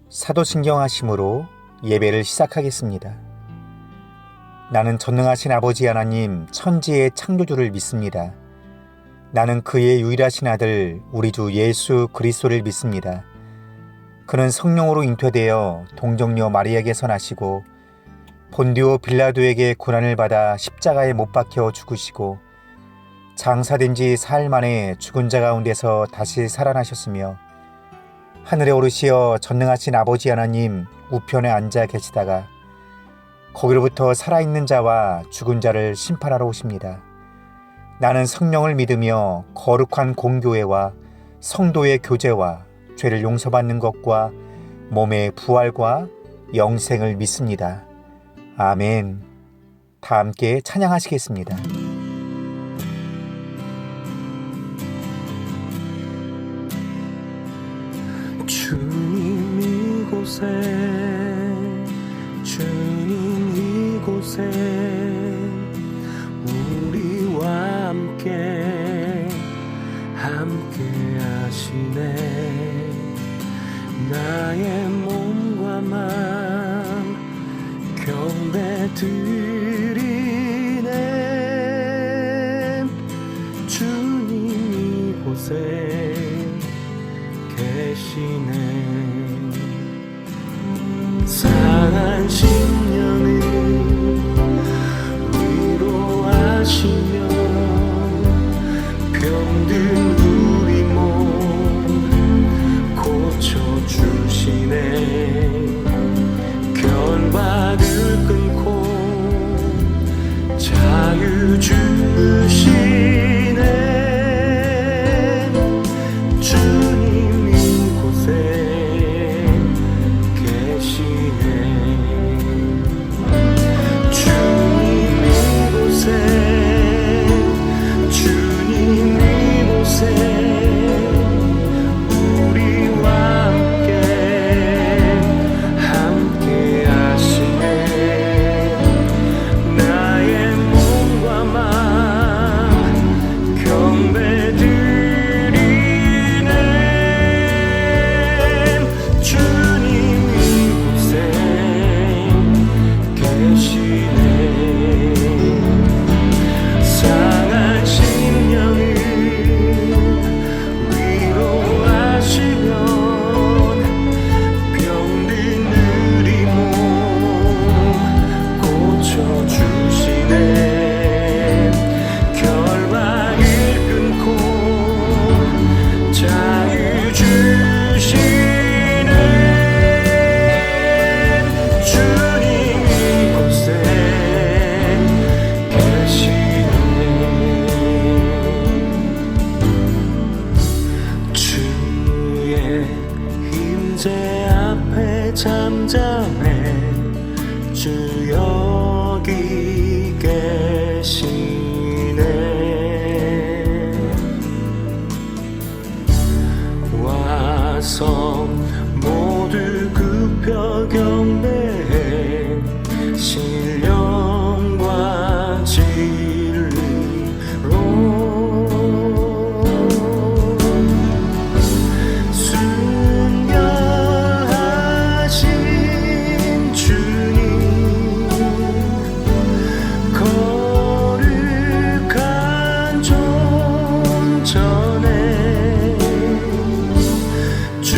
사도신경하심으로 예배를 시작하겠습니다. 나는 전능하신 아버지 하나님 천지의 창조주를 믿습니다. 나는 그의 유일하신 아들 우리 주 예수 그리스도를 믿습니다. 그는 성령으로 잉태되어 동정녀 마리아에게서 나시고 본디오 빌라도에게 고난을 받아 십자가에 못 박혀 죽으시고 장사된 지 사흘 만에 죽은 자 가운데서 다시 살아나셨으며 하늘에 오르시어 전능하신 아버지 하나님 우편에 앉아 계시다가 거기로부터 살아있는 자와 죽은 자를 심판하러 오십니다. 나는 성령을 믿으며 거룩한 공교회와 성도의 교제와 죄를 용서받는 것과 몸의 부활과 영생을 믿습니다. 아멘. 다 함께 찬양하시겠습니다. 주님 이곳에 우리와 함께 하시네. 나의 몸과 맘 경배 드리네. 주님 이곳에 계시네. 상한 심령을 위로하시며 병든 우리 몸 고쳐주시네. 결박을 끊고 자유 주시네. 주님 이곳에 계시네. 주님 이곳에 우리와 함께 하시네. 나의 몸과 맘 경배 드리네. 주님 이곳에 계시네. 상한 심령을 위로하시며 병든 우리 몸 고쳐주시네. 결박을 끊고 자유 주시네. 주님 이곳에 계시네. 주의 임재 앞에 잠잠해. 주 여기 계시네. 와서 모두 굽혀 경배해. 신령과 진리로 순결하신 주님, 거룩한 존전에 주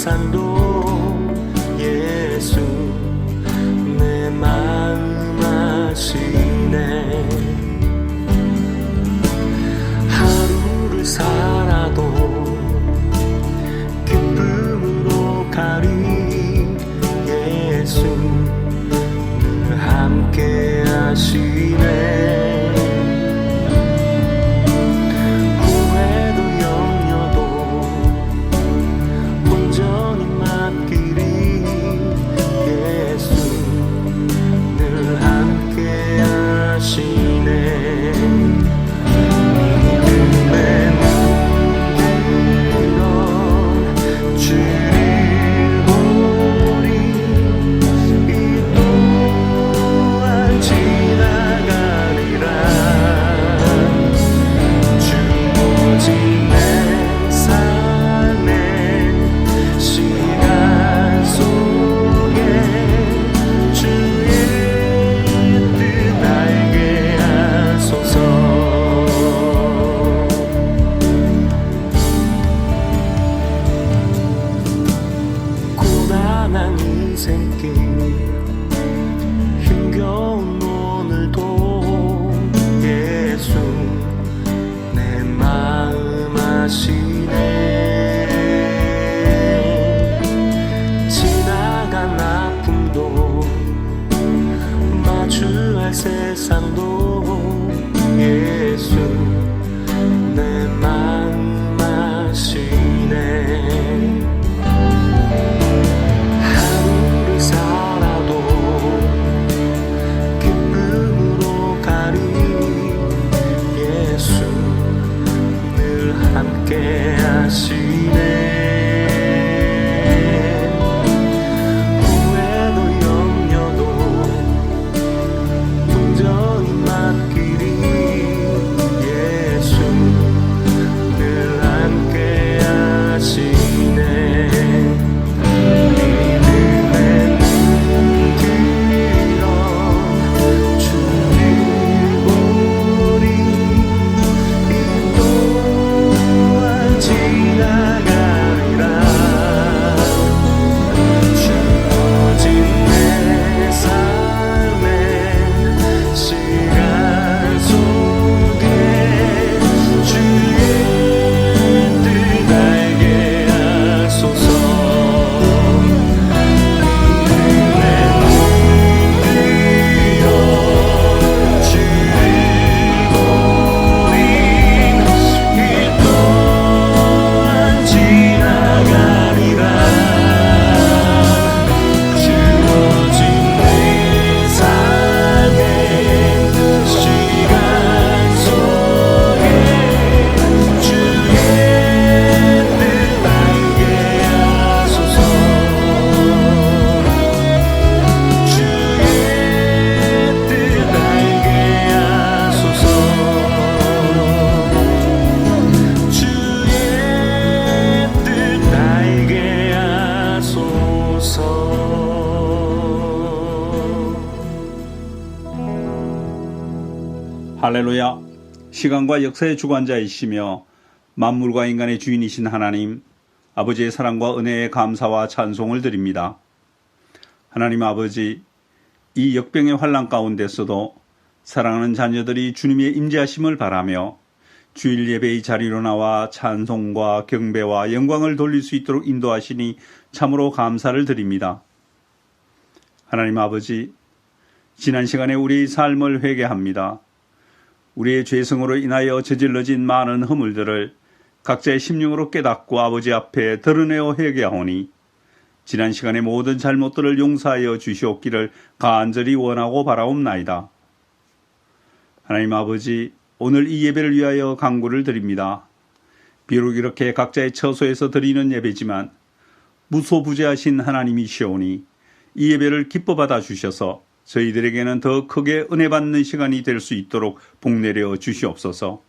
세상도 예수 내 마음 아시네. 하루를 살아도 기쁨으로 가리 예수 늘 함께 하시네. 인생길 힘겨운 오늘도 예수 내 마음 아시네. 지나간 아픔도 마주할 세상도 예수 내 마음 아시네. 함께 하시네. 후회도 염려도 풍전이 맡기리 예수 늘 함께 하시네. 믿음의 눈 들어 주를 보리 지나가리라. 주어진 내 삶의 시간 속에 주의 뜻 알게 하소서. 믿음의 눈 들어 주를 보리 이 또한 지나가리라. 주어진 내 삶의 시간 속에 주의 뜻 알게 하소서. 주의 뜻 알게 하소서. 주의 뜻 알게 하소서. 할렐루야. 시간과 역사의 주관자이시며 만물과 인간의 주인이신 하나님, 아버지의 사랑과 은혜에 감사와 찬송을 드립니다. 하나님 아버지, 이 역병의 환난 가운데서도 사랑하는 자녀들이 주님의 임재하심을 바라며 주일 예배의 자리로 나와 찬송과 경배와 영광을 돌릴 수 있도록 인도하시니 참으로 감사를 드립니다. 하나님 아버지, 지난 시간에 우리의 삶을 회개합니다. 우리의 죄성으로 인하여 저질러진 많은 허물들을 각자의 심령으로 깨닫고 아버지 앞에 드러내어 회개하오니 지난 시간의 모든 잘못들을 용서하여 주시옵기를 간절히 원하고 바라옵나이다. 하나님 아버지, 오늘 이 예배를 위하여 간구를 드립니다. 비록 이렇게 각자의 처소에서 드리는 예배지만 무소부재하신 하나님이시오니 이 예배를 기뻐 받아 주셔서 저희들에게는 더 크게 은혜 받는 시간이 될 수 있도록 복내려 주시옵소서.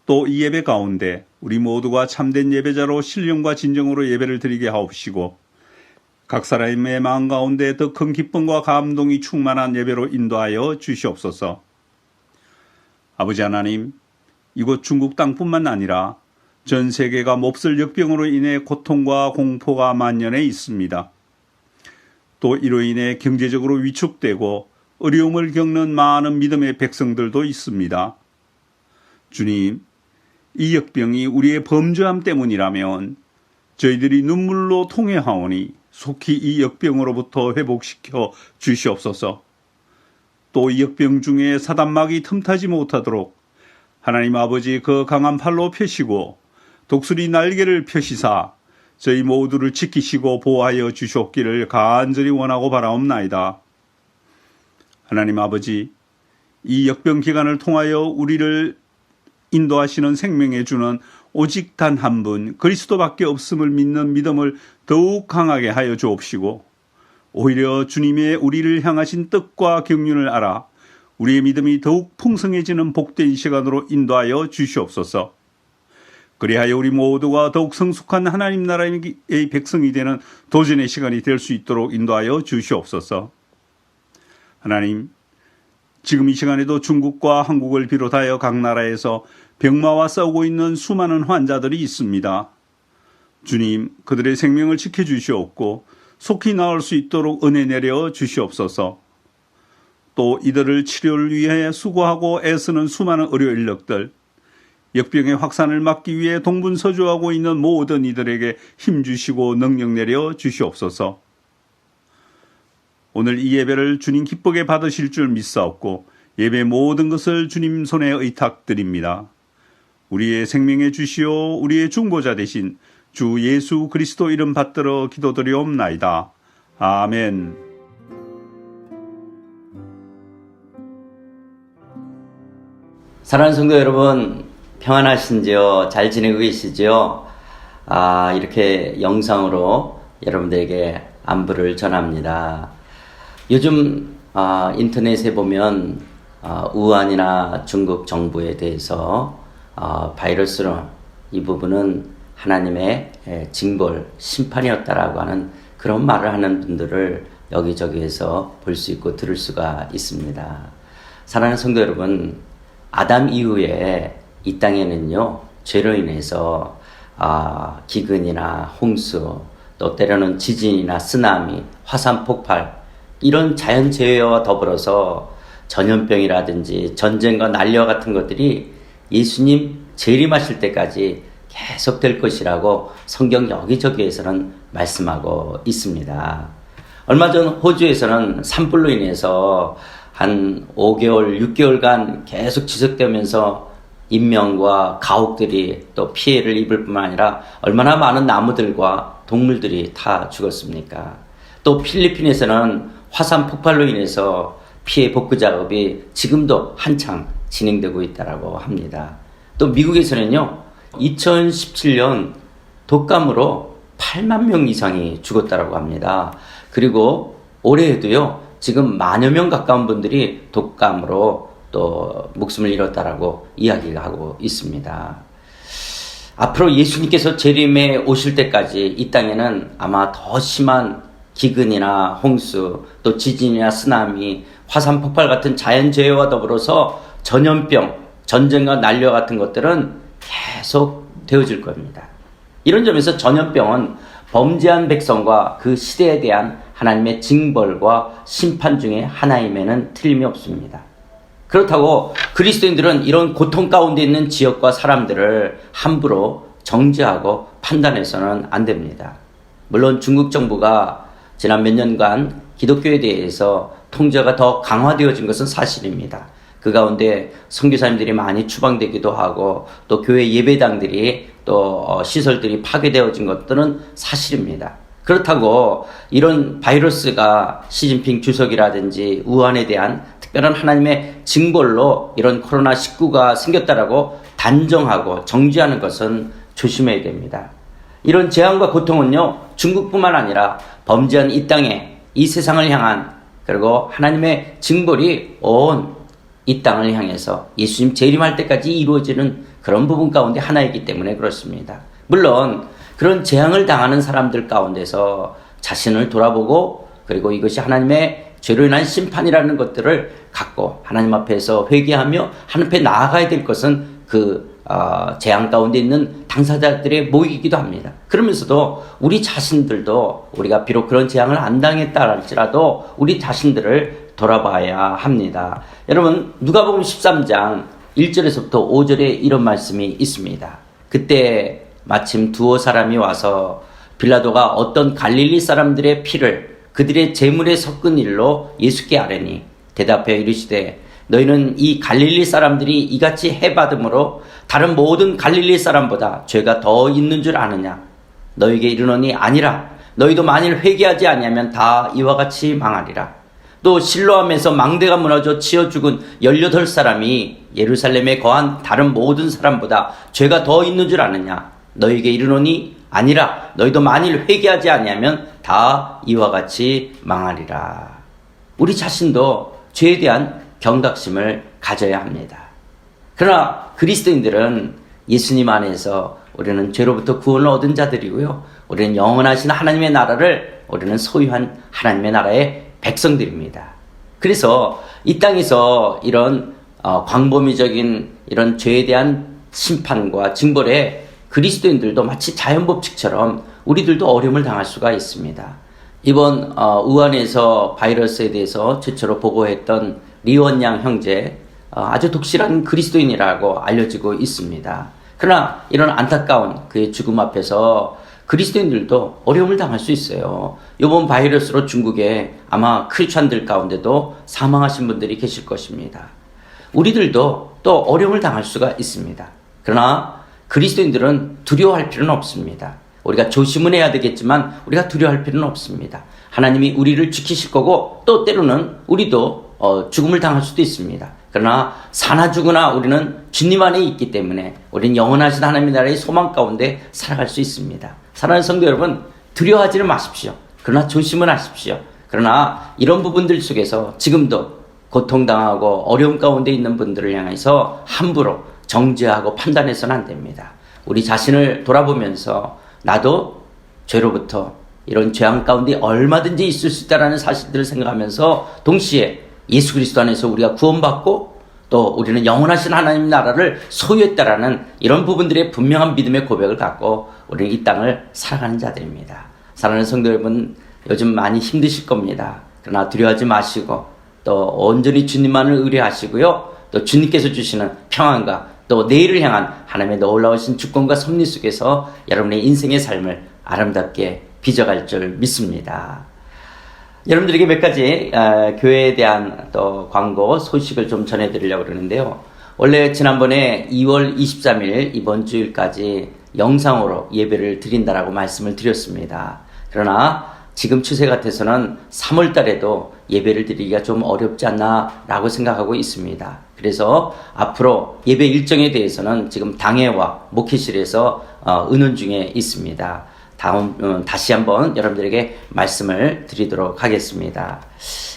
또 이 예배 가운데 우리 모두가 참된 예배자로 신령과 진정으로 예배를 드리게 하옵시고 각 사람의 마음 가운데 더 큰 기쁨과 감동이 충만한 예배로 인도하여 주시옵소서. 아버지 하나님, 이곳 중국 땅뿐만 아니라 전 세계가 몹쓸 역병으로 인해 고통과 공포가 만연해 있습니다. 또 이로 인해 경제적으로 위축되고 어려움을 겪는 많은 믿음의 백성들도 있습니다. 주님, 이 역병이 우리의 범죄함 때문이라면 저희들이 눈물로 통회하오니 속히 이 역병으로부터 회복시켜 주시옵소서. 또 이 역병 중에 사단막이 틈타지 못하도록 하나님 아버지 그 강한 팔로 펴시고 독수리 날개를 펴시사 저희 모두를 지키시고 보호하여 주시옵기를 간절히 원하고 바라옵나이다. 하나님 아버지, 이 역병 기간을 통하여 우리를 인도하시는 생명해 주는 오직 단 한 분 그리스도밖에 없음을 믿는 믿음을 더욱 강하게 하여 주옵시고 오히려 주님의 우리를 향하신 뜻과 경륜을 알아 우리의 믿음이 더욱 풍성해지는 복된 시간으로 인도하여 주시옵소서. 그리하여 우리 모두가 더욱 성숙한 하나님 나라의 백성이 되는 도전의 시간이 될 수 있도록 인도하여 주시옵소서. 하나님, 지금 이 시간에도 중국과 한국을 비롯하여 각 나라에서 병마와 싸우고 있는 수많은 환자들이 있습니다. 주님, 그들의 생명을 지켜주시옵고 속히 나을 수 있도록 은혜 내려 주시옵소서. 또 이들을 치료를 위해 수고하고 애쓰는 수많은 의료 인력들, 역병의 확산을 막기 위해 동분서주하고 있는 모든 이들에게 힘주시고 능력 내려 주시옵소서. 오늘 이 예배를 주님 기쁘게 받으실 줄 믿사옵고 예배 모든 것을 주님 손에 의탁드립니다. 우리의 생명의 주시오 우리의 중보자 되신 주 예수 그리스도 이름 받들어 기도드리옵나이다. 아멘. 사랑하는 성도 여러분, 평안하신지요? 잘 지내고 계시지요? 이렇게 영상으로 여러분들에게 안부를 전합니다. 요즘 인터넷에 보면 우한이나 중국 정부에 대해서 바이러스로 이 부분은 하나님의 징벌, 심판이었다라고 하는 그런 말을 하는 분들을 여기저기에서 볼 수 있고 들을 수가 있습니다. 사랑하는 성도 여러분, 아담 이후에 이 땅에는요, 죄로 인해서 기근이나 홍수, 또 때로는 지진이나 쓰나미, 화산 폭발, 이런 자연재해와 더불어서 전염병이라든지 전쟁과 난리와 같은 것들이 예수님 재림하실 때까지 계속될 것이라고 성경 여기저기에서는 말씀하고 있습니다. 얼마 전 호주에서는 산불로 인해서 한 5개월, 6개월간 계속 지속되면서 인명과 가옥들이 또 피해를 입을 뿐만 아니라 얼마나 많은 나무들과 동물들이 다 죽었습니까? 또 필리핀에서는 화산 폭발로 인해서 피해 복구 작업이 지금도 한창 진행되고 있다고 합니다. 또 미국에서는요, 2017년 독감으로 8만 명 이상이 죽었다고 합니다. 그리고 올해에도요, 지금 만여 명 가까운 분들이 독감으로 또 목숨을 잃었다라고 이야기가 하고 있습니다. 앞으로 예수님께서 재림에 오실 때까지 이 땅에는 아마 더 심한 기근이나 홍수, 또 지진이나 쓰나미, 화산 폭발 같은 자연재해와 더불어서 전염병, 전쟁과 난리와 같은 것들은 계속 되어질 겁니다. 이런 점에서 전염병은 범죄한 백성과 그 시대에 대한 하나님의 징벌과 심판 중에 하나임에는 틀림이 없습니다. 그렇다고 그리스도인들은 이런 고통 가운데 있는 지역과 사람들을 함부로 정죄하고 판단해서는 안 됩니다. 물론 중국 정부가 지난 몇 년간 기독교에 대해서 통제가 더 강화되어진 것은 사실입니다. 그 가운데 선교사님들이 많이 추방되기도 하고 또 교회 예배당들이 또 시설들이 파괴되어진 것들은 사실입니다. 그렇다고 이런 바이러스가 시진핑 주석이라든지 우한에 대한 특별한 하나님의 징벌로 이런 코로나19가 생겼다라고 단정하고 정죄하는 것은 조심해야 됩니다. 이런 재앙과 고통은요, 중국뿐만 아니라 범죄한 이 땅에, 이 세상을 향한, 그리고 하나님의 징벌이 온 이 땅을 향해서 예수님 재림할 때까지 이루어지는 그런 부분 가운데 하나이기 때문에 그렇습니다. 물론 그런 재앙을 당하는 사람들 가운데서 자신을 돌아보고, 그리고 이것이 하나님의 죄로 인한 심판이라는 것들을 갖고 하나님 앞에서 회개하며 하나님 앞에 나아가야 될 것은 그 재앙 가운데 있는 당사자들의 모이기도 합니다. 그러면서도 우리 자신들도 우리가 비록 그런 재앙을 안 당했다 할지라도 우리 자신들을 돌아봐야 합니다. 여러분, 누가복음 13장 1절에서부터 5절에 이런 말씀이 있습니다. 그때 마침 두어 사람이 와서 빌라도가 어떤 갈릴리 사람들의 피를 그들의 제물에 섞은 일로 예수께 아뢰니 대답하여 이르시되 너희는 이 갈릴리 사람들이 이같이 해받음으로 다른 모든 갈릴리 사람보다 죄가 더 있는 줄 아느냐? 너희에게 이르노니 아니라. 너희도 만일 회개하지 아니하면 다 이와 같이 망하리라. 또 실로암에서 망대가 무너져 치어 죽은 18사람이 예루살렘에 거한 다른 모든 사람보다 죄가 더 있는 줄 아느냐? 너희에게 이르노니 아니라. 너희도 만일 회개하지 아니하면 다 이와 같이 망하리라. 우리 자신도 죄에 대한 경각심을 가져야 합니다. 그러나 그리스도인들은 예수님 안에서 우리는 죄로부터 구원을 얻은 자들이고요. 우리는 영원하신 하나님의 나라를 우리는 소유한 하나님의 나라의 백성들입니다. 그래서 이 땅에서 이런 광범위적인 이런 죄에 대한 심판과 징벌에 그리스도인들도 마치 자연법칙처럼 우리들도 어려움을 당할 수가 있습니다. 이번 우한에서 바이러스에 대해서 최초로 보고했던 리원양 형제, 아주 독실한 그리스도인이라고 알려지고 있습니다. 그러나 이런 안타까운 그의 죽음 앞에서 그리스도인들도 어려움을 당할 수 있어요. 이번 바이러스로 중국에 아마 크리스찬들 가운데도 사망하신 분들이 계실 것입니다. 우리들도 또 어려움을 당할 수가 있습니다. 그러나 그리스도인들은 두려워할 필요는 없습니다. 우리가 조심은 해야 되겠지만 우리가 두려워할 필요는 없습니다. 하나님이 우리를 지키실 거고 또 때로는 우리도 죽음을 당할 수도 있습니다. 그러나 사나 죽으나 우리는 주님 안에 있기 때문에 우리는 영원하신 하나님의 나라의 소망 가운데 살아갈 수 있습니다. 사랑하는 성도 여러분, 두려워하지는 마십시오. 그러나 조심은 하십시오. 그러나 이런 부분들 속에서 지금도 고통당하고 어려움 가운데 있는 분들을 향해서 함부로 정죄하고 판단해서는 안 됩니다. 우리 자신을 돌아보면서 나도 죄로부터 이런 죄악 가운데 얼마든지 있을 수 있다는 사실들을 생각하면서 동시에 예수 그리스도 안에서 우리가 구원받고 또 우리는 영원하신 하나님 나라를 소유했다라는 이런 부분들의 분명한 믿음의 고백을 갖고 우리는 이 땅을 살아가는 자들입니다. 사랑하는 성도 여러분, 요즘 많이 힘드실 겁니다. 그러나 두려워하지 마시고 또 온전히 주님만을 의뢰하시고요. 또 주님께서 주시는 평안과 또 내일을 향한 하나님의 놀라우신 주권과 섭리 속에서 여러분의 인생의 삶을 아름답게 빚어갈 줄 믿습니다. 여러분들에게 몇 가지 교회에 대한 또 광고 소식을 좀 전해드리려고 그러는데요. 원래 지난번에 2월 23일 이번 주일까지 영상으로 예배를 드린다라고 말씀을 드렸습니다. 그러나 지금 추세 같아서는 3월 달에도 예배를 드리기가 좀 어렵지 않나 라고 생각하고 있습니다. 그래서 앞으로 예배 일정에 대해서는 지금 당회와 목회실에서 의논 중에 있습니다. 다시 한번 여러분들에게 말씀을 드리도록 하겠습니다.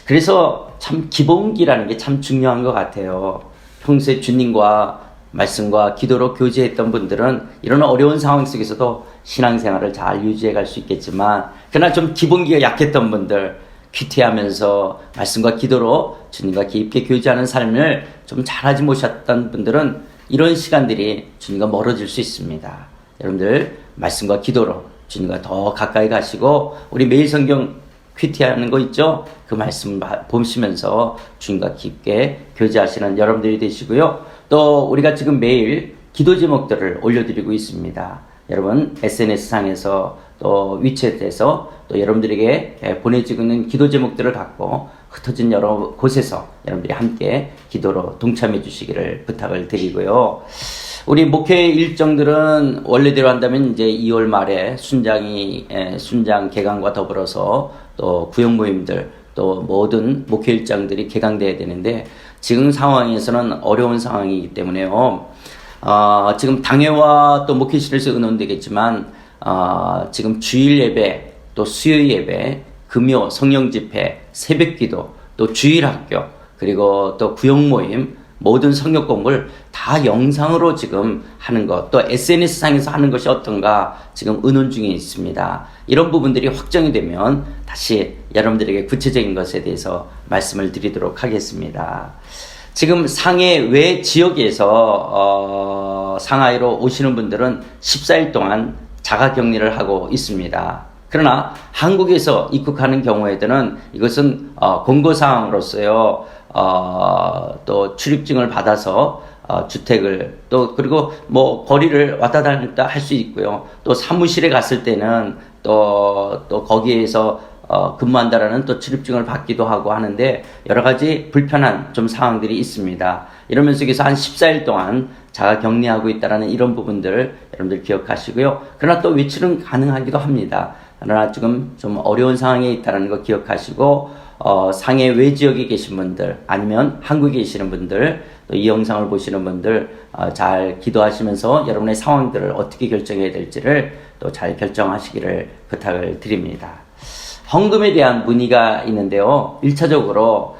그래서 참 기본기라는 게 참 중요한 것 같아요. 평소에 주님과 말씀과 기도로 교제했던 분들은 이런 어려운 상황 속에서도 신앙생활을 잘 유지해 갈 수 있겠지만, 그러나 좀 기본기가 약했던 분들, 퀴티하면서 말씀과 기도로 주님과 깊게 교제하는 삶을 좀 잘하지 못했던 분들은 이런 시간들이 주님과 멀어질 수 있습니다. 여러분들 말씀과 기도로 주님과 더 가까이 가시고, 우리 매일 성경 퀴티하는 거 있죠? 그 말씀 보시면서 주님과 깊게 교제하시는 여러분들이 되시고요. 또 우리가 지금 매일 기도 제목들을 올려드리고 있습니다. 여러분 SNS상에서 또 위챗에서 또 여러분들에게 보내지고 있는 기도 제목들을 갖고 흩어진 여러 곳에서 여러분들이 함께 기도로 동참해 주시기를 부탁을 드리고요. 우리 목회 일정들은 원래대로 한다면 이제 2월 말에 순장 개강과 더불어서 또 구역 모임들 또 모든 목회 일정들이 개강돼야 되는데, 지금 상황에서는 어려운 상황이기 때문에요. 지금 당회와 또 목회실에서 의논되겠지만 지금 주일 예배, 또 수요일 예배, 금요 성령 집회, 새벽 기도, 또 주일 학교, 그리고 또 구역 모임, 모든 성경 공부를 다 영상으로 지금 하는 것, 또 SNS상에서 하는 것이 어떤가 지금 의논 중에 있습니다. 이런 부분들이 확정이 되면 다시 여러분들에게 구체적인 것에 대해서 말씀을 드리도록 하겠습니다. 지금 상해 외 지역에서 상하이로 오시는 분들은 14일 동안 자가격리를 하고 있습니다. 그러나 한국에서 입국하는 경우에는 이것은 공고사항으로서요, 또 출입증을 받아서 주택을 또 그리고 뭐 거리를 왔다 갔다 할 수 있고요. 또 사무실에 갔을 때는 또 거기에서 근무한다라는 또 출입증을 받기도 하고 하는데 여러 가지 불편한 좀 상황들이 있습니다. 이러면서 여기서 한 14일 동안 자가 격리하고 있다라는 이런 부분들 여러분들 기억하시고요. 그러나 또 외출은 가능하기도 합니다. 그러나 지금 좀 어려운 상황에 있다는 거 기억하시고 상해 외 지역에 계신 분들 아니면 한국에 계시는 분들 또 이 영상을 보시는 분들 잘 기도하시면서 여러분의 상황들을 어떻게 결정해야 될지를 또 잘 결정하시기를 부탁을 드립니다. 헌금에 대한 문의가 있는데요. 1차적으로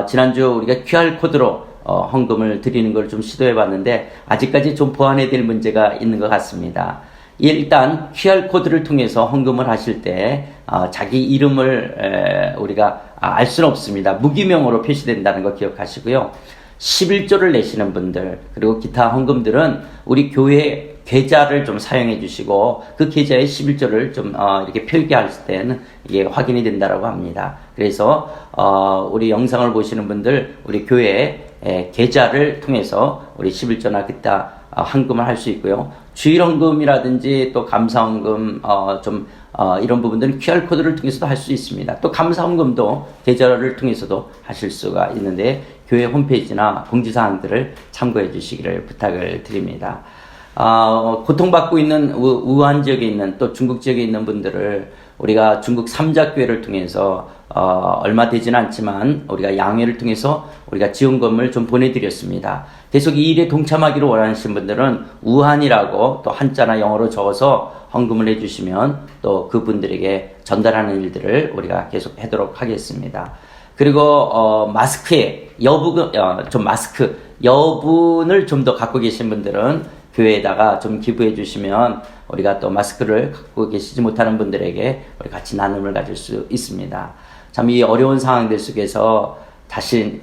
지난주 우리가 QR코드로 헌금을 드리는 걸 좀 시도해 봤는데 아직까지 좀 보완해야 될 문제가 있는 것 같습니다. 일단 QR코드를 통해서 헌금을 하실 때 자기 이름을 우리가 알 수는 없습니다. 무기명으로 표시된다는 거 기억하시고요. 11조를 내시는 분들 그리고 기타 헌금들은 우리 교회 계좌를 좀 사용해 주시고 그 계좌에 11조를 좀 이렇게 표기할 때는 이게 확인이 된다라고 합니다. 그래서 우리 영상을 보시는 분들 우리 교회 계좌를 통해서 우리 11조나 기타 헌금을 할 수 있고요. 주일헌금이라든지 또 감사헌금 이런 부분들은 QR코드를 통해서도 할 수 있습니다. 또 감사헌금도 계좌를 통해서도 하실 수가 있는데 교회 홈페이지나 공지사항들을 참고해 주시기를 부탁을 드립니다. 고통받고 있는 우한 지역에 있는 또 중국 지역에 있는 분들을 우리가 중국 삼자교회를 통해서 얼마 되지는 않지만 우리가 양회를 통해서 우리가 지원금을 좀 보내드렸습니다. 계속 이 일에 동참하기를 원하시는 분들은 우한이라고 또 한자나 영어로 적어서 헌금을 해주시면 또 그분들에게 전달하는 일들을 우리가 계속 하도록 하겠습니다. 그리고 마스크에 마스크 여분을 좀 더 갖고 계신 분들은 교회에다가 좀 기부해 주시면 우리가 또 마스크를 갖고 계시지 못하는 분들에게 우리 같이 나눔을 가질 수 있습니다. 참 이 어려운 상황들 속에서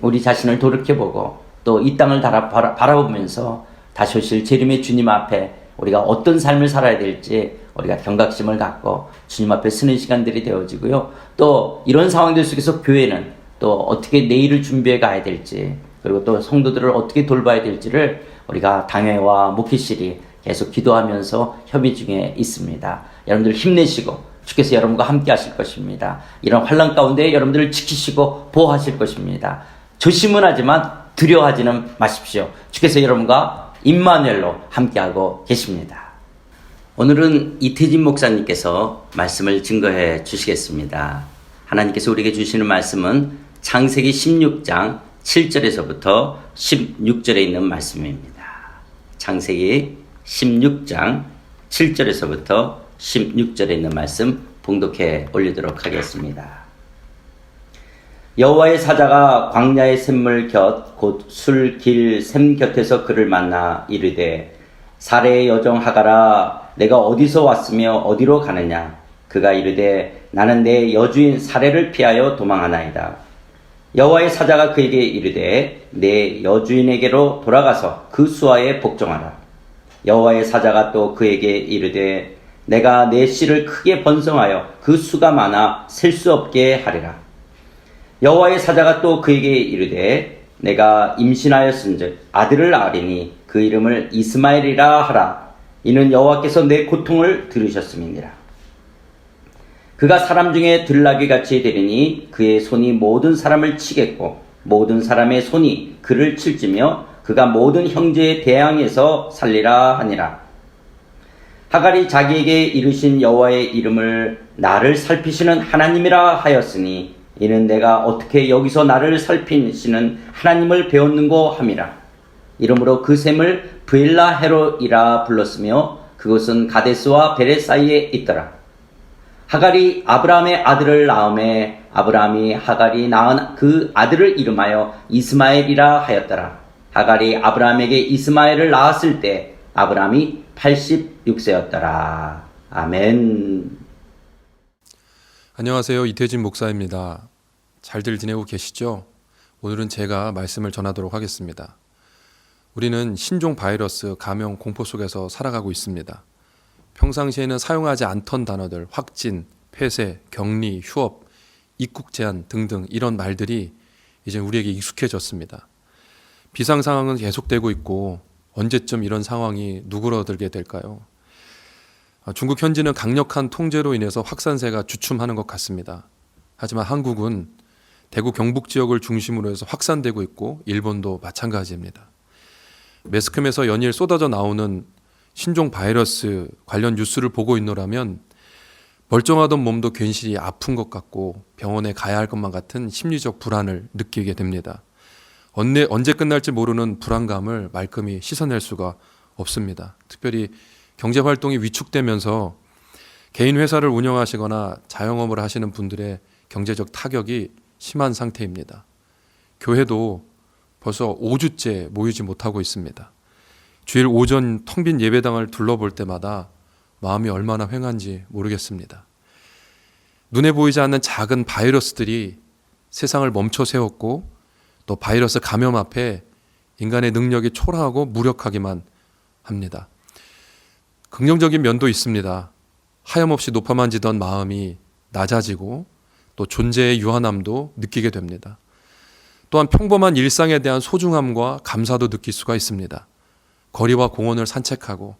우리 자신을 돌이켜보고 또 이 땅을 바라보면서 다시 오실 재림의 주님 앞에 우리가 어떤 삶을 살아야 될지 우리가 경각심을 갖고 주님 앞에 서는 시간들이 되어지고요. 또 이런 상황들 속에서 교회는 또 어떻게 내일을 준비해 가야 될지 그리고 또 성도들을 어떻게 돌봐야 될지를 우리가 당회와 목회실이 계속 기도하면서 협의 중에 있습니다. 여러분들 힘내시고 주께서 여러분과 함께 하실 것입니다. 이런 환난 가운데 여러분들을 지키시고 보호하실 것입니다. 조심은 하지만 두려워하지는 마십시오. 주께서 여러분과 임마누엘로 함께하고 계십니다. 오늘은 이태진 목사님께서 말씀을 증거해 주시겠습니다. 하나님께서 우리에게 주시는 말씀은 창세기 16장 7절에서부터 16절에 있는 말씀입니다. 창세기 16장 7절에서부터 16절에 있는 말씀 봉독해 올리도록 하겠습니다. 여호와의 사자가 광야의 샘물 곁 곧 술 길 샘 곁에서 그를 만나 이르되 사레의 여종 하가라 내가 어디서 왔으며 어디로 가느냐. 그가 이르되 나는 내 여주인 사레를 피하여 도망하나이다. 여호와의 사자가 그에게 이르되 내 여주인에게로 돌아가서 그 수하에 복종하라. 여호와의 사자가 또 그에게 이르되 내가 내 씨를 크게 번성하여 그 수가 많아 셀 수 없게 하리라. 여호와의 사자가 또 그에게 이르되 내가 임신하였은즉 아들을 낳으리니 그 이름을 이스마엘이라 하라. 이는 여호와께서 내 고통을 들으셨음이니라. 그가 사람 중에 들나귀같이 되리니 그의 손이 모든 사람을 치겠고 모든 사람의 손이 그를 칠지며 그가 모든 형제의 대항에서 살리라 하니라. 하갈이 자기에게 이르신 여호와의 이름을 나를 살피시는 하나님이라 하였으니 이는 내가 어떻게 여기서 나를 살피시는 하나님을 배웠는고 함이라. 이러므로 그 샘을 브엘라 헤롯이라 불렀으며 그것은 가데스와 베렛 사이에 있더라. 하갈이 아브라함의 아들을 낳음에 아브라함이 하갈이 낳은 그 아들을 이름하여 이스마엘이라 하였더라. 하갈이 아브라함에게 이스마엘을 낳았을 때 아브라함이 86세였더라. 아멘. 안녕하세요. 이태진 목사입니다. 잘들 지내고 계시죠? 오늘은 제가 말씀을 전하도록 하겠습니다. 우리는 신종 바이러스 감염 공포 속에서 살아가고 있습니다. 평상시에는 사용하지 않던 단어들, 확진, 폐쇄, 격리, 휴업, 입국 제한 등등 이런 말들이 이제 우리에게 익숙해졌습니다. 비상 상황은 계속되고 있고 언제쯤 이런 상황이 누그러들게 될까요? 중국 현지는 강력한 통제로 인해서 확산세가 주춤하는 것 같습니다. 하지만 한국은 대구 경북 지역을 중심으로 해서 확산되고 있고 일본도 마찬가지입니다. 매스컴에서 연일 쏟아져 나오는 신종 바이러스 관련 뉴스를 보고 있노라면 멀쩡하던 몸도 괜시리 아픈 것 같고 병원에 가야 할 것만 같은 심리적 불안을 느끼게 됩니다. 언제 끝날지 모르는 불안감을 말끔히 씻어낼 수가 없습니다. 특별히 경제활동이 위축되면서 개인 회사를 운영하시거나 자영업을 하시는 분들의 경제적 타격이 심한 상태입니다. 교회도 벌써 5주째 모이지 못하고 있습니다. 주일 오전 텅 빈 예배당을 둘러볼 때마다 마음이 얼마나 휑한지 모르겠습니다. 눈에 보이지 않는 작은 바이러스들이 세상을 멈춰 세웠고 또 바이러스 감염 앞에 인간의 능력이 초라하고 무력하기만 합니다. 긍정적인 면도 있습니다. 하염없이 높아만지던 마음이 낮아지고 또 존재의 유한함도 느끼게 됩니다. 또한 평범한 일상에 대한 소중함과 감사도 느낄 수가 있습니다. 거리와 공원을 산책하고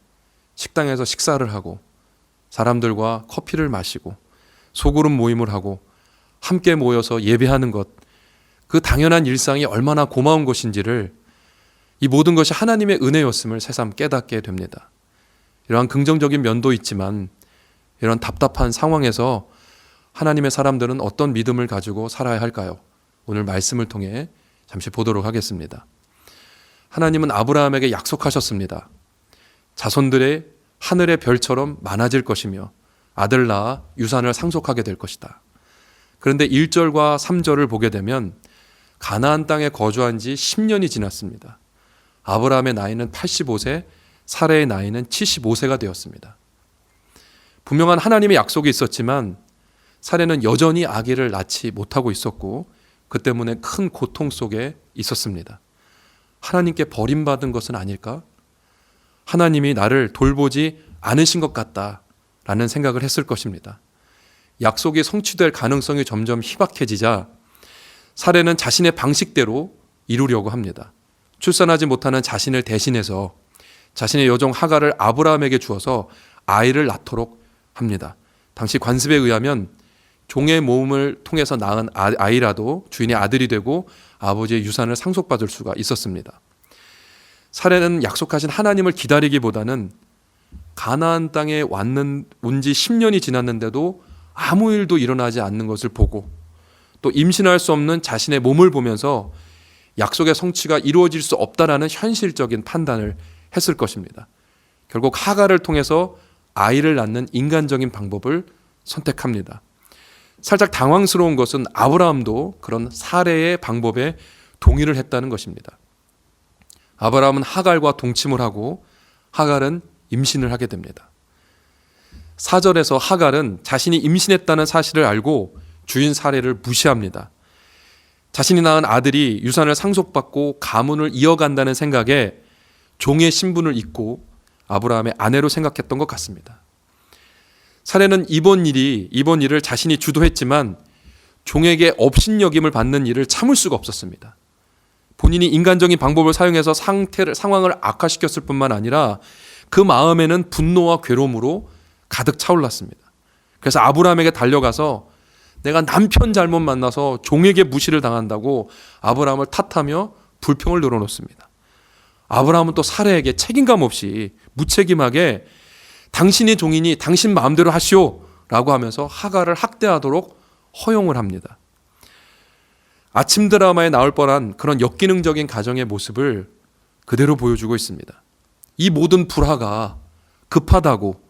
식당에서 식사를 하고 사람들과 커피를 마시고 소그룹 모임을 하고 함께 모여서 예배하는 것, 그 당연한 일상이 얼마나 고마운 것인지를 이 모든 것이 하나님의 은혜였음을 새삼 깨닫게 됩니다. 이러한 긍정적인 면도 있지만 이런 답답한 상황에서 하나님의 사람들은 어떤 믿음을 가지고 살아야 할까요? 오늘 말씀을 통해 잠시 보도록 하겠습니다. 하나님은 아브라함에게 약속하셨습니다. 자손들의 하늘의 별처럼 많아질 것이며 아들 낳아 유산을 상속하게 될 것이다. 그런데 1절과 3절을 보게 되면 가나안 땅에 거주한 지 10년이 지났습니다. 아브라함의 나이는 85세, 사레의 나이는 75세가 되었습니다. 분명한 하나님의 약속이 있었지만 사레는 여전히 아기를 낳지 못하고 있었고 그 때문에 큰 고통 속에 있었습니다. 하나님께 버림받은 것은 아닐까? 하나님이 나를 돌보지 않으신 것 같다라는 생각을 했을 것입니다. 약속이 성취될 가능성이 점점 희박해지자 사레는 자신의 방식대로 이루려고 합니다. 출산하지 못하는 자신을 대신해서 자신의 여종 하갈을 아브라함에게 주어서 아이를 낳도록 합니다. 당시 관습에 의하면 종의 모음을 통해서 낳은 아이라도 주인의 아들이 되고 아버지의 유산을 상속받을 수가 있었습니다. 사레는 약속하신 하나님을 기다리기보다는 가나안 땅에 온 지 10년이 지났는데도 아무 일도 일어나지 않는 것을 보고 또 임신할 수 없는 자신의 몸을 보면서 약속의 성취가 이루어질 수 없다라는 현실적인 판단을 했을 것입니다. 결국 하갈을 통해서 아이를 낳는 인간적인 방법을 선택합니다. 살짝 당황스러운 것은 아브라함도 그런 사례의 방법에 동의를 했다는 것입니다. 아브라함은 하갈과 동침을 하고 하갈은 임신을 하게 됩니다. 4절에서 하갈은 자신이 임신했다는 사실을 알고 주인 사례를 무시합니다. 자신이 낳은 아들이 유산을 상속받고 가문을 이어간다는 생각에 종의 신분을 잊고 아브라함의 아내로 생각했던 것 같습니다. 사례는 이번 일을 자신이 주도했지만 종에게 업신여김을 받는 일을 참을 수가 없었습니다. 본인이 인간적인 방법을 사용해서 상황을 악화시켰을 뿐만 아니라 그 마음에는 분노와 괴로움으로 가득 차올랐습니다. 그래서 아브라함에게 달려가서 내가 남편 잘못 만나서 종에게 무시를 당한다고 아브라함을 탓하며 불평을 늘어놓습니다. 아브라함은 또 사례에게 책임감 없이 무책임하게 당신이 종이니 당신 마음대로 하시오 라고 하면서 하갈을 학대하도록 허용을 합니다. 아침 드라마에 나올 뻔한 그런 역기능적인 가정의 모습을 그대로 보여주고 있습니다. 이 모든 불화가 급하다고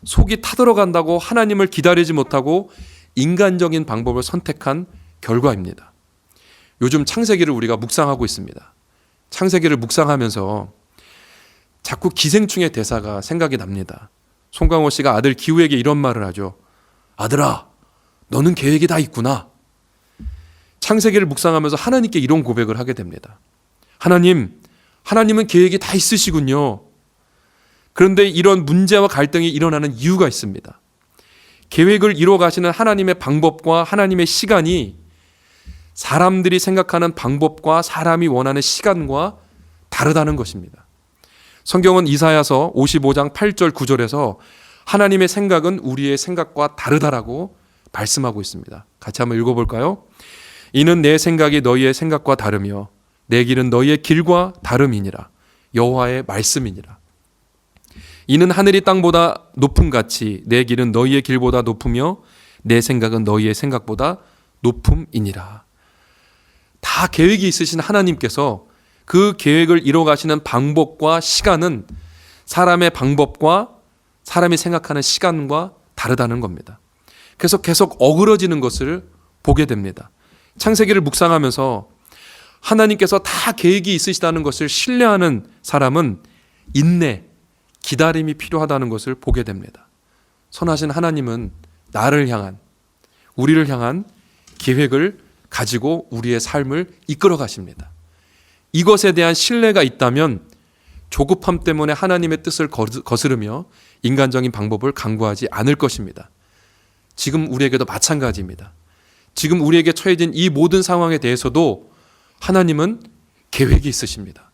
속이 타들어간다고 하나님을 기다리지 못하고 인간적인 방법을 선택한 결과입니다. 요즘 창세기를 우리가 묵상하고 있습니다. 창세기를 묵상하면서 자꾸 기생충의 대사가 생각이 납니다. 송강호 씨가 아들 기우에게 이런 말을 하죠. 아들아, 너는 계획이 다 있구나. 창세기를 묵상하면서 하나님께 이런 고백을 하게 됩니다. 하나님은 계획이 다 있으시군요. 그런데 이런 문제와 갈등이 일어나는 이유가 있습니다. 계획을 이루어 가시는 하나님의 방법과 하나님의 시간이 사람들이 생각하는 방법과 사람이 원하는 시간과 다르다는 것입니다. 성경은 이사야서 55장 8절 9절에서 하나님의 생각은 우리의 생각과 다르다라고 말씀하고 있습니다. 같이 한번 읽어볼까요? 이는 내 생각이 너희의 생각과 다르며 내 길은 너희의 길과 다름이니라. 여호와의 말씀이니라. 이는 하늘이 땅보다 높음같이 내 길은 너희의 길보다 높으며 내 생각은 너희의 생각보다 높음이니라. 다 계획이 있으신 하나님께서 그 계획을 이뤄가시는 방법과 시간은 사람의 방법과 사람이 생각하는 시간과 다르다는 겁니다. 그래서 계속 어그러지는 것을 보게 됩니다. 창세기를 묵상하면서 하나님께서 다 계획이 있으시다는 것을 신뢰하는 사람은 인내, 기다림이 필요하다는 것을 보게 됩니다. 선하신 하나님은 나를 향한, 우리를 향한 계획을 가지고 우리의 삶을 이끌어 가십니다. 이것에 대한 신뢰가 있다면 조급함 때문에 하나님의 뜻을 거스르며 인간적인 방법을 강구하지 않을 것입니다. 지금 우리에게도 마찬가지입니다. 지금 우리에게 처해진 이 모든 상황에 대해서도 하나님은 계획이 있으십니다.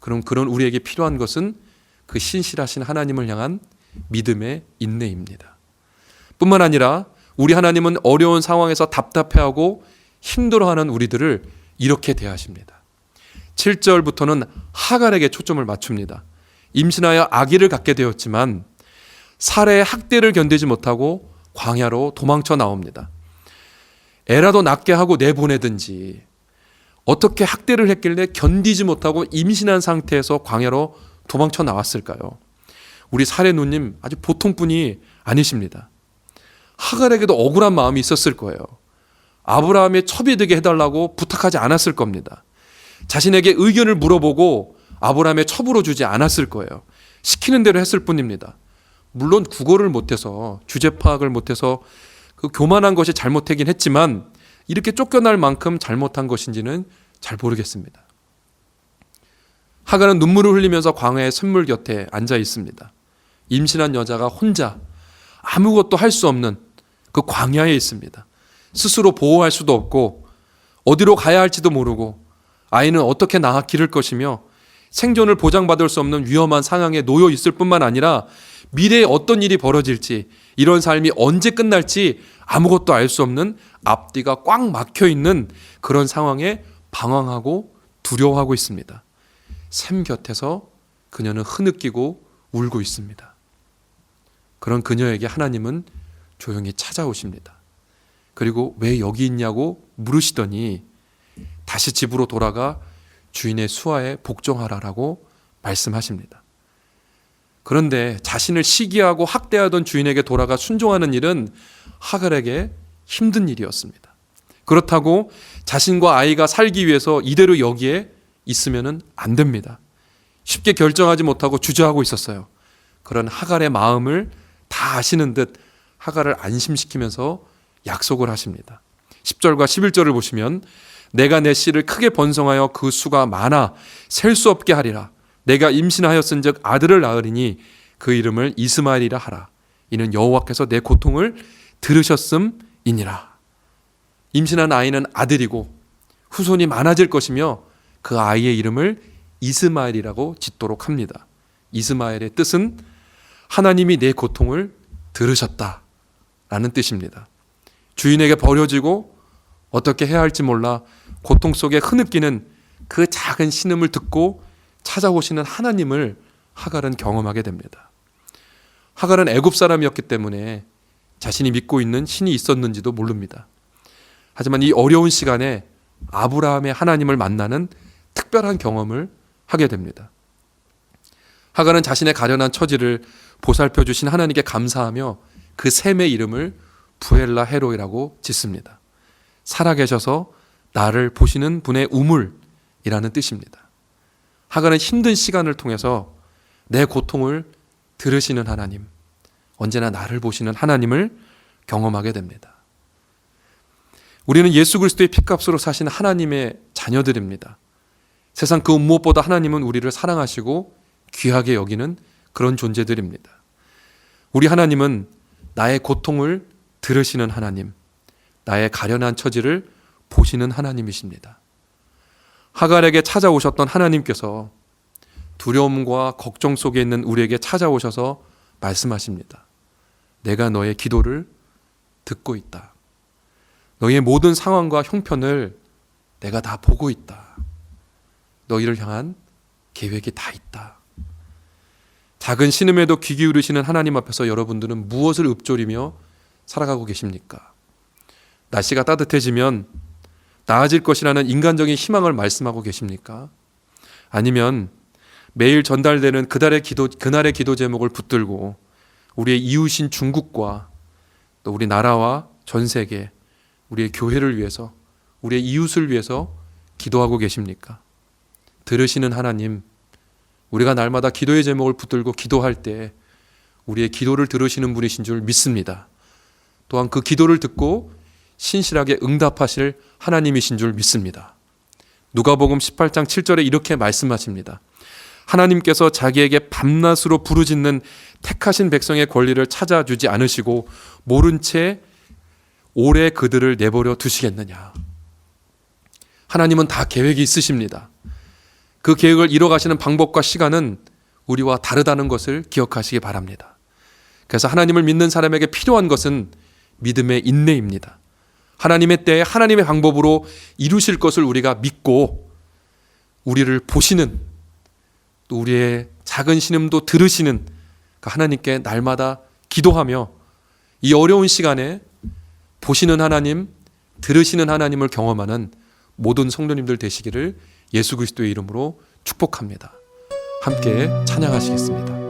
그럼 그런 우리에게 필요한 것은 그 신실하신 하나님을 향한 믿음의 인내입니다. 뿐만 아니라 우리 하나님은 어려운 상황에서 답답해하고 힘들어하는 우리들을 이렇게 대하십니다. 7절부터는 하갈에게 초점을 맞춥니다. 임신하여 아기를 갖게 되었지만 사례의 학대를 견디지 못하고 광야로 도망쳐 나옵니다. 애라도 낳게 하고 내보내든지 어떻게 학대를 했길래 견디지 못하고 임신한 상태에서 광야로 도망쳐 나왔을까요? 우리 사례누님 아주 보통 분이 아니십니다. 하갈에게도 억울한 마음이 있었을 거예요. 아브라함의 첩이 되게 해달라고 부탁하지 않았을 겁니다. 자신에게 의견을 물어보고 아브라함의 첩으로 주지 않았을 거예요. 시키는 대로 했을 뿐입니다. 물론 국어를 못해서 주제 파악을 못해서 그 교만한 것이 잘못되긴 했지만 이렇게 쫓겨날 만큼 잘못한 것인지는 잘 모르겠습니다. 하갈은 눈물을 흘리면서 광야의 샘물 곁에 앉아 있습니다. 임신한 여자가 혼자 아무것도 할 수 없는 그 광야에 있습니다. 스스로 보호할 수도 없고 어디로 가야 할지도 모르고 아이는 어떻게 낳아 기를 것이며 생존을 보장받을 수 없는 위험한 상황에 놓여 있을 뿐만 아니라 미래에 어떤 일이 벌어질지, 이런 삶이 언제 끝날지 아무것도 알 수 없는 앞뒤가 꽉 막혀 있는 그런 상황에 방황하고 두려워하고 있습니다. 샘 곁에서 그녀는 흐느끼고 울고 있습니다. 그런 그녀에게 하나님은 조용히 찾아오십니다. 그리고 왜 여기 있냐고 물으시더니 다시 집으로 돌아가 주인의 수하에 복종하라라고 말씀하십니다. 그런데 자신을 시기하고 학대하던 주인에게 돌아가 순종하는 일은 하갈에게 힘든 일이었습니다. 그렇다고 자신과 아이가 살기 위해서 이대로 여기에 있으면 안 됩니다. 쉽게 결정하지 못하고 주저하고 있었어요. 그런 하갈의 마음을 다 아시는 듯 하갈을 안심시키면서 약속을 하십니다. 10절과 11절을 보시면 내가 내 씨를 크게 번성하여 그 수가 많아 셀 수 없게 하리라. 내가 임신하였은즉 아들을 낳으리니 그 이름을 이스마엘이라 하라. 이는 여호와께서 내 고통을 들으셨음이니라. 임신한 아이는 아들이고 후손이 많아질 것이며 그 아이의 이름을 이스마엘이라고 짓도록 합니다. 이스마엘의 뜻은 하나님이 내 고통을 들으셨다라는 뜻입니다. 주인에게 버려지고 어떻게 해야 할지 몰라 고통 속에 흐느끼는 그 작은 신음을 듣고 찾아오시는 하나님을 하갈은 경험하게 됩니다. 하갈은 애굽 사람이었기 때문에 자신이 믿고 있는 신이 있었는지도 모릅니다. 하지만 이 어려운 시간에 아브라함의 하나님을 만나는 특별한 경험을 하게 됩니다. 하갈은 자신의 가련한 처지를 보살펴 주신 하나님께 감사하며 그 샘의 이름을 부엘라 헤로이라고 짓습니다. 살아계셔서 나를 보시는 분의 우물이라는 뜻입니다. 하갈은 힘든 시간을 통해서 내 고통을 들으시는 하나님, 언제나 나를 보시는 하나님을 경험하게 됩니다. 우리는 예수 그리스도의 피값으로 사신 하나님의 자녀들입니다. 세상 그 무엇보다 하나님은 우리를 사랑하시고 귀하게 여기는 그런 존재들입니다. 우리 하나님은 나의 고통을 들으시는 하나님, 나의 가련한 처지를 보시는 하나님이십니다. 하갈에게 찾아오셨던 하나님께서 두려움과 걱정 속에 있는 우리에게 찾아오셔서 말씀하십니다. 내가 너의 기도를 듣고 있다. 너의 모든 상황과 형편을 내가 다 보고 있다. 너희를 향한 계획이 다 있다. 작은 신음에도 귀 기울이시는 하나님 앞에서 여러분들은 무엇을 읊조리며 살아가고 계십니까? 날씨가 따뜻해지면 나아질 것이라는 인간적인 희망을 말씀하고 계십니까? 아니면 매일 전달되는 그날의 기도 제목을 붙들고 우리의 이웃인 중국과 또 우리 나라와 전 세계, 우리의 교회를 위해서, 우리의 이웃을 위해서 기도하고 계십니까? 들으시는 하나님, 우리가 날마다 기도의 제목을 붙들고 기도할 때 우리의 기도를 들으시는 분이신 줄 믿습니다. 또한 그 기도를 듣고 신실하게 응답하실 하나님이신 줄 믿습니다. 누가복음 18장 7절에 이렇게 말씀하십니다. 하나님께서 자기에게 밤낮으로 부르짖는 택하신 백성의 권리를 찾아주지 않으시고 모른 채 오래 그들을 내버려 두시겠느냐. 하나님은 다 계획이 있으십니다. 그 계획을 이뤄가시는 방법과 시간은 우리와 다르다는 것을 기억하시기 바랍니다. 그래서 하나님을 믿는 사람에게 필요한 것은 믿음의 인내입니다. 하나님의 때에 하나님의 방법으로 이루실 것을 우리가 믿고 우리를 보시는, 또 우리의 작은 신음도 들으시는 그 하나님께 날마다 기도하며 이 어려운 시간에 보시는 하나님, 들으시는 하나님을 경험하는 모든 성도님들 되시기를 예수 그리스도의 이름으로 축복합니다. 함께 찬양하시겠습니다.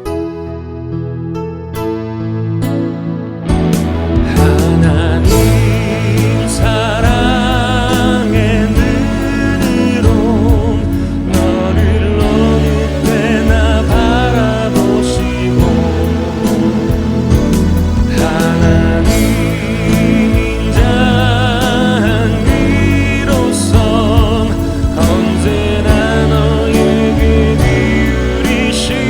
하나님 사랑의 눈으로 너를 어느 때나 바라보시고 하나님 인자한 위로선 언제나 너에게 기울이시니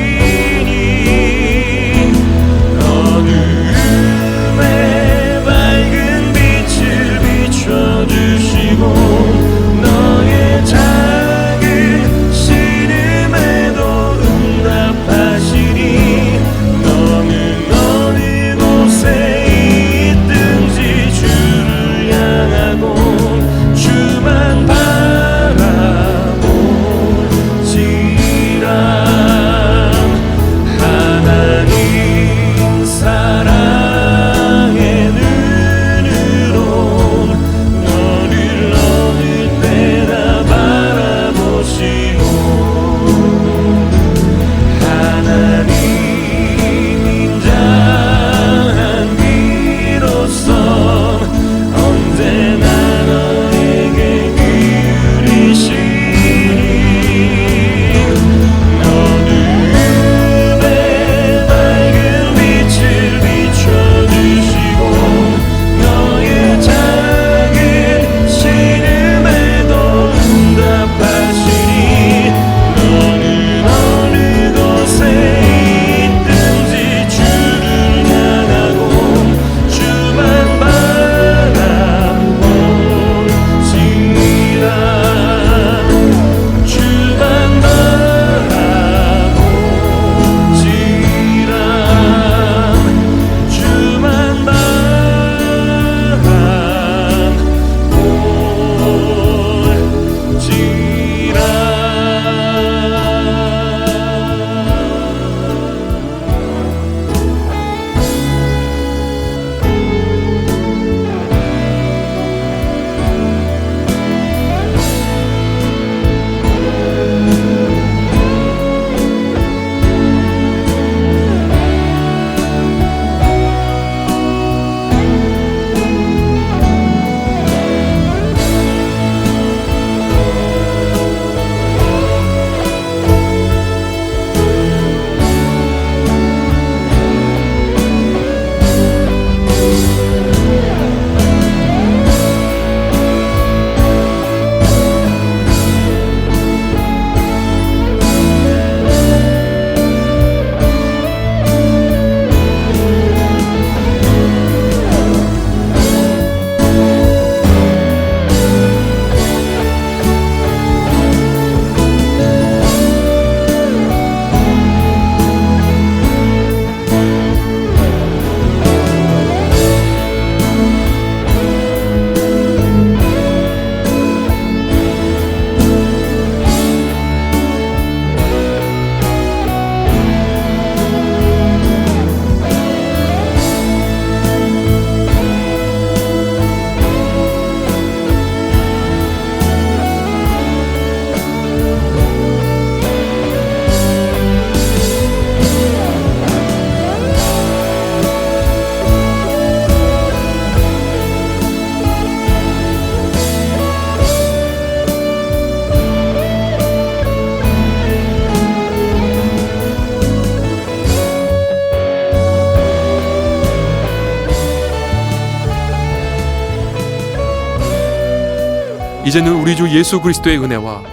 이제는 우리 주 예수 그리스도의 은혜와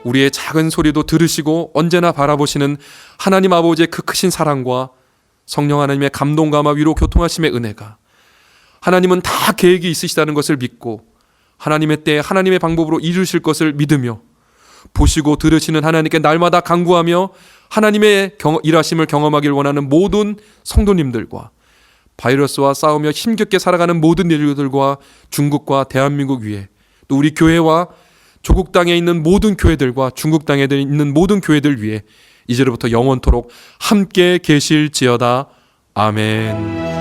우리의 작은 소리도 들으시고 언제나 바라보시는 하나님 아버지의 그 크신 사랑과 성령 하나님의 감동감화 위로 교통하심의 은혜가, 하나님은 다 계획이 있으시다는 것을 믿고 하나님의 때에 하나님의 방법으로 이루실 것을 믿으며 보시고 들으시는 하나님께 날마다 간구하며 하나님의 일하심을 경험하길 원하는 모든 성도님들과 바이러스와 싸우며 힘겹게 살아가는 모든 인류들과 중국과 대한민국 위에, 또 우리 교회와 조국 땅에 있는 모든 교회들과 중국 땅에 있는 모든 교회들 위에 이제로부터 영원토록 함께 계실지어다. 아멘.